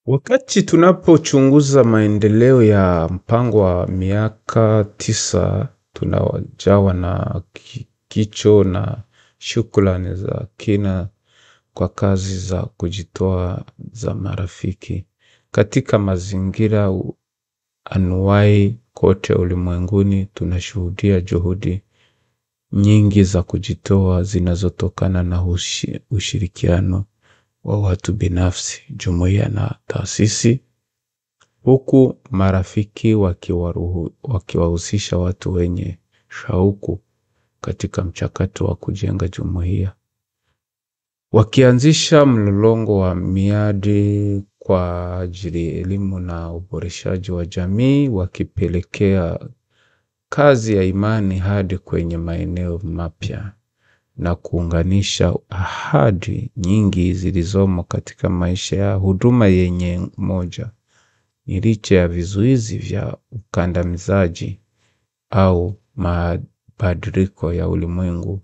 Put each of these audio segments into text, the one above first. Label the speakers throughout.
Speaker 1: Wakati tunapochunguza maendeleo ya mpango wa miaka 9, tunajawa na kicho na shukrani za kina kwa kazi za kujitoa za marafiki. Katika mazingira anuwai kote ulimwenguni tunashuhudia juhudi nyingi za kujitoa zinazotokana na ushirikiano wa watu binafsi, jumuiya na taasisi. Huku marafiki wakiwahusisha watu wenye shauku katika mchakato wa kujenga jumuiya. Wakianzisha mlolongo wa miadi kwa ajili elimu na uboreshaji wa jamii, wakipelekea kazi ya imani hadi kwenye maeneo mapya na kuunganisha ahadi nyingi zilizomo katika maisha ya huduma yenye moja. Ni licha ya vizuizi vya ukandamizaji au mabadiliko ya ulimwengu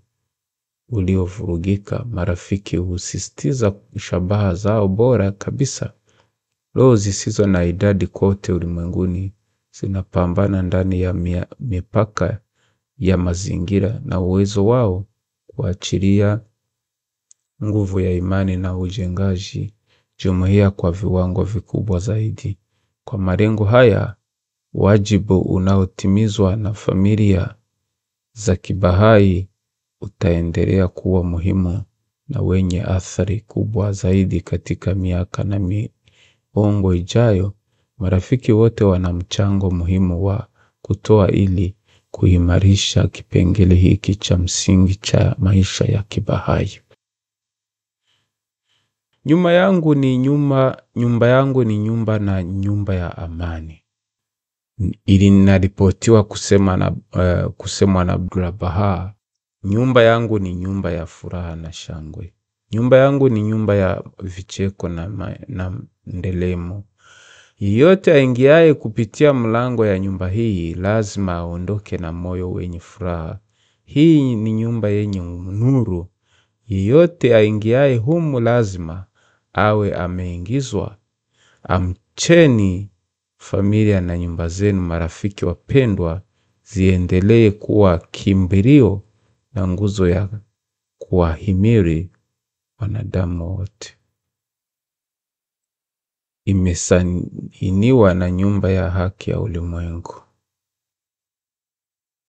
Speaker 1: uliovurugika, marafiki husisitiza shabaha zao bora kabisa. Roho zisizo na idadi kote ulimwenguni zinapambana ndani ya mipaka ya mazingira na uwezo wao kuachilia nguvu ya imani na ujengaji jumuiya kwa viwango vikubwa zaidi. Kwa malengo haya, wajibu unaotimizwa na familia za kibahai utaendelea kuwa muhimu na wenye athari kubwa zaidi katika miaka na miongo ijayo. Marafiki wote wana mchango muhimu wa kutoa ili kuimarisha kipengele hiki cha msingi cha maisha ya kibahai. Nyumba yangu ni nyumba na nyumba ya amani. Ilinaripotiwa kusemwa na Abdul Baha. Nyumba yangu ni nyumba ya furaha na shangwe. Nyumba yangu ni nyumba ya vicheko na ndelemo. Yeyote aingiaye kupitia mlango ya nyumba hii lazima aondoke na moyo wenye furaha. Hii ni nyumba yenye nuru. Yeyote aingiaye humu lazima awe ameingizwa. Amcheni familia na nyumba zenu, marafiki wapendwa, ziendelee kuwa kimbilio na nguzo ya kuwahimili wanadamu wote. Imesainiwa na Nyumba ya Haki ya Ulimwengu.